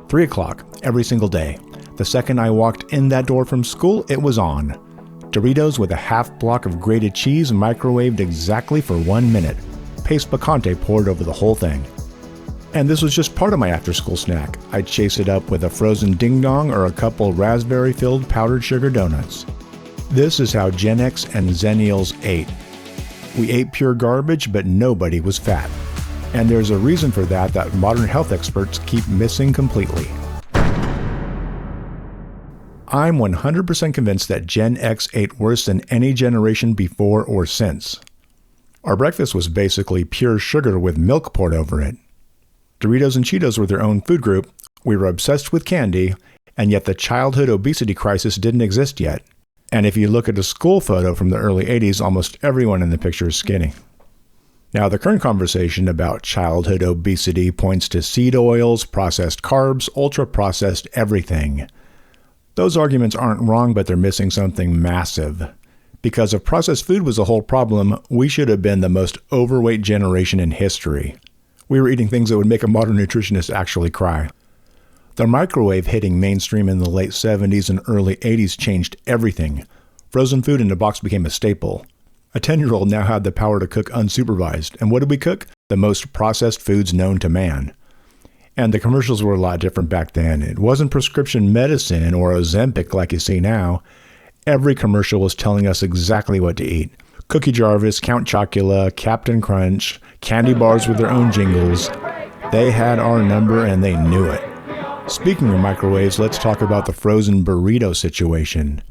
3 o'clock every single day. The second I walked in that door from school, it was on. Doritos with a half block of grated cheese microwaved exactly for 1 minute. Paste picante poured over the whole thing. And this was just part of my after-school snack. I'd chase it up with a frozen ding-dong or a couple raspberry-filled powdered sugar donuts. This is how Gen X and Zennials ate. We ate pure garbage, but nobody was fat. And there's a reason for that modern health experts keep missing completely. I'm 100% convinced that Gen X ate worse than any generation before or since. Our breakfast was basically pure sugar with milk poured over it. Doritos and Cheetos were their own food group, we were obsessed with candy, and yet the childhood obesity crisis didn't exist yet. And if you look at a school photo from the early 80s, almost everyone in the picture is skinny. Now, the current conversation about childhood obesity points to seed oils, processed carbs, ultra-processed everything. Those arguments aren't wrong, but they're missing something massive. Because if processed food was the whole problem, we should have been the most overweight generation in history. We were eating things that would make a modern nutritionist actually cry. The microwave hitting mainstream in the late 70s and early 80s changed everything. Frozen food in a box became a staple. A 10-year-old now had the power to cook unsupervised. And what did we cook? The most processed foods known to man. And the commercials were a lot different back then. It wasn't prescription medicine or Ozempic like you see now. Every commercial was telling us exactly what to eat. Cookie Jarvis, Count Chocula, Captain Crunch, candy bars with their own jingles. They had our number and they knew it. Speaking of microwaves, let's talk about the frozen burrito situation.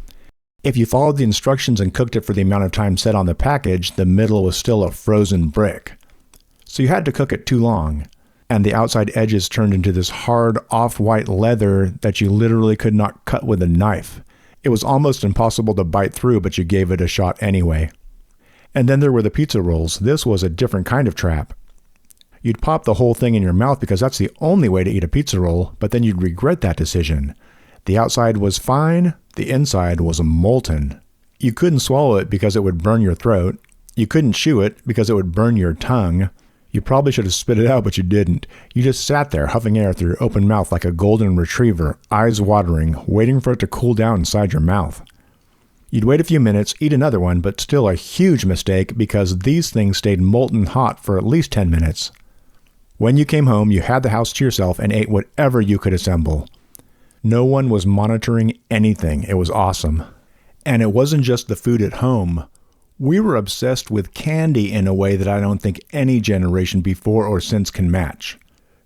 If you followed the instructions and cooked it for the amount of time set on the package, the middle was still a frozen brick. So you had to cook it too long, and the outside edges turned into this hard off-white leather that you literally could not cut with a knife. It was almost impossible to bite through, but you gave it a shot anyway. And then there were the pizza rolls. This was a different kind of trap. You'd pop the whole thing in your mouth because that's the only way to eat a pizza roll, but then you'd regret that decision. The outside was fine, the inside was molten. You couldn't swallow it because it would burn your throat. You couldn't chew it because it would burn your tongue. You probably should have spit it out, but you didn't. You just sat there, huffing air through your open mouth like a golden retriever, eyes watering, waiting for it to cool down inside your mouth. You'd wait a few minutes, eat another one, but still a huge mistake because these things stayed molten hot for at least 10 minutes. When you came home, you had the house to yourself and ate whatever you could assemble. No one was monitoring anything. It was awesome. And it wasn't just the food at home. We were obsessed with candy in a way that I don't think any generation before or since can match.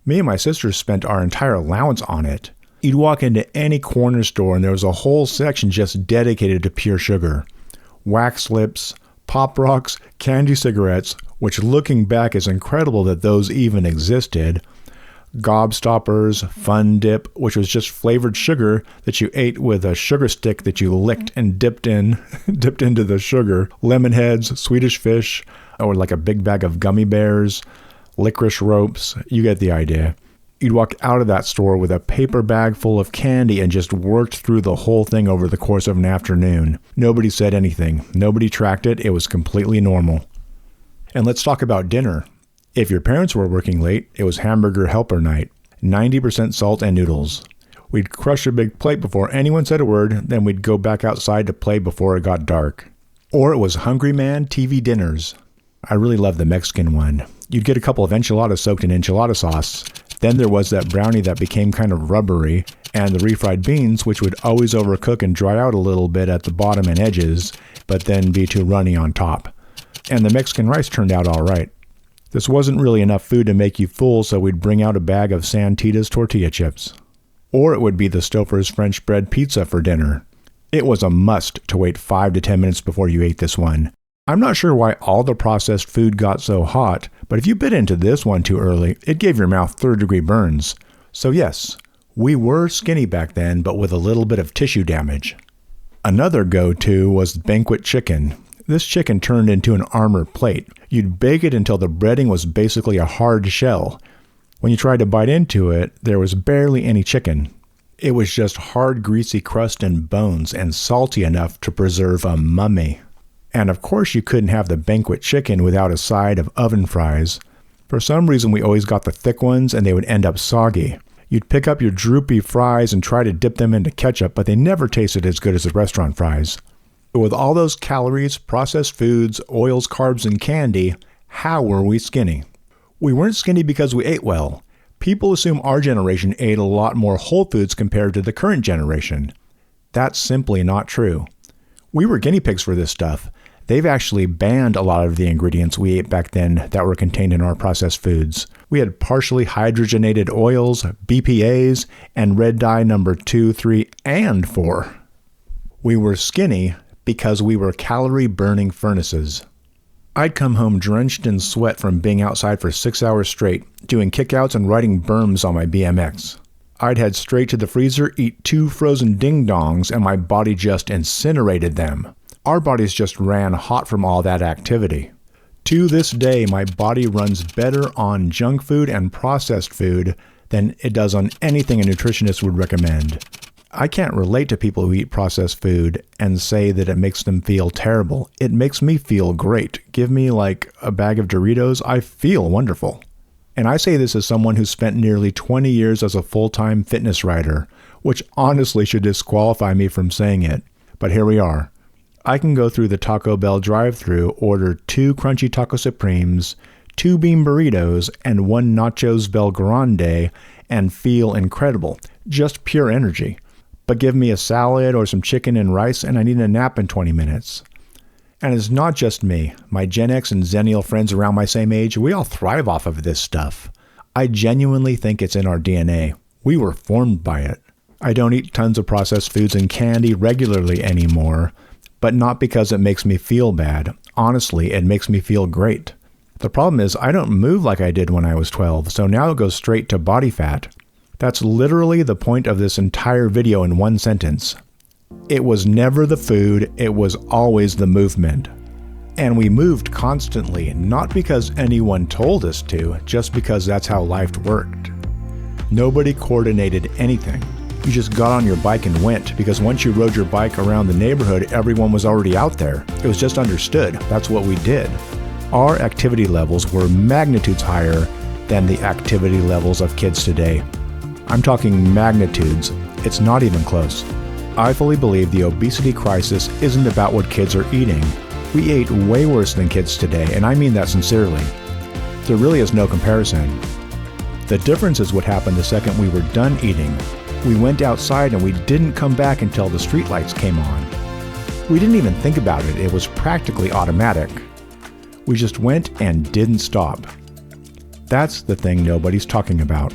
Me and my sisters spent our entire allowance on it. You'd walk into any corner store and there was a whole section just dedicated to pure sugar. Wax lips, Pop Rocks, candy cigarettes, which looking back is incredible that those even existed. Gobstoppers, Fun Dip, which was just flavored sugar that you ate with a sugar stick that you licked and dipped into the sugar. Lemon Heads, Swedish Fish, or like a big bag of gummy bears, licorice ropes. You get the idea. You'd walk out of that store with a paper bag full of candy and just worked through the whole thing over the course of an afternoon. Nobody said anything. Nobody tracked it. It was completely normal. And let's talk about dinner. If your parents were working late, it was hamburger helper night. 90% salt and noodles. We'd crush a big plate before anyone said a word, then we'd go back outside to play before it got dark. Or it was Hungry Man TV dinners. I really love the Mexican one. You'd get a couple of enchiladas soaked in enchilada sauce. Then there was that brownie that became kind of rubbery, and the refried beans, which would always overcook and dry out a little bit at the bottom and edges, but then be too runny on top. And the Mexican rice turned out all right. This wasn't really enough food to make you full, so we'd bring out a bag of Santitas tortilla chips. Or it would be the Stouffer's French bread pizza for dinner. It was a must to wait 5 to 10 minutes before you ate this one. I'm not sure why all the processed food got so hot, but if you bit into this one too early, it gave your mouth third-degree burns. So yes, we were skinny back then, but with a little bit of tissue damage. Another go-to was banquet chicken. This chicken turned into an armor plate. You'd bake it until the breading was basically a hard shell. When you tried to bite into it, there was barely any chicken. It was just hard, greasy crust and bones, and salty enough to preserve a mummy. And of course you couldn't have the banquet chicken without a side of oven fries. For some reason we always got the thick ones and they would end up soggy. You'd pick up your droopy fries and try to dip them into ketchup, but they never tasted as good as the restaurant fries. But with all those calories, processed foods, oils, carbs, and candy, how were we skinny? We weren't skinny because we ate well. People assume our generation ate a lot more whole foods compared to the current generation. That's simply not true. We were guinea pigs for this stuff. They've actually banned a lot of the ingredients we ate back then that were contained in our processed foods. We had partially hydrogenated oils, BPAs, and red dye number 2, 3, and 4. We were skinny because we were calorie-burning furnaces. I'd come home drenched in sweat from being outside for 6 hours straight, doing kickouts and riding berms on my BMX. I'd head straight to the freezer, eat 2 frozen ding-dongs, and my body just incinerated them. Our bodies just ran hot from all that activity. To this day, my body runs better on junk food and processed food than it does on anything a nutritionist would recommend. I can't relate to people who eat processed food and say that it makes them feel terrible. It makes me feel great. Give me like a bag of Doritos, I feel wonderful. And I say this as someone who spent nearly 20 years as a full-time fitness writer, which honestly should disqualify me from saying it. But here we are. I can go through the Taco Bell drive-thru, order 2 Crunchy Taco Supremes, 2 Bean Burritos, and 1 Nachos Bel Grande and feel incredible. Just pure energy. But give me a salad or some chicken and rice and I need a nap in 20 minutes. And it's not just me. My Gen X and Zennial friends around my same age, we all thrive off of this stuff. I genuinely think it's in our DNA. We were formed by it. I don't eat tons of processed foods and candy regularly anymore, but not because it makes me feel bad. Honestly, it makes me feel great. The problem is I don't move like I did when I was 12, so now it goes straight to body fat. That's literally the point of this entire video in one sentence. It was never the food, it was always the movement. And we moved constantly, not because anyone told us to, just because that's how life worked. Nobody coordinated anything. You just got on your bike and went, because once you rode your bike around the neighborhood, everyone was already out there. It was just understood. That's what we did. Our activity levels were magnitudes higher than the activity levels of kids today. I'm talking magnitudes. It's not even close. I fully believe the obesity crisis isn't about what kids are eating. We ate way worse than kids today, and I mean that sincerely. There really is no comparison. The difference is what happened the second we were done eating. We went outside and we didn't come back until the streetlights came on. We didn't even think about it. It was practically automatic. We just went and didn't stop. That's the thing nobody's talking about.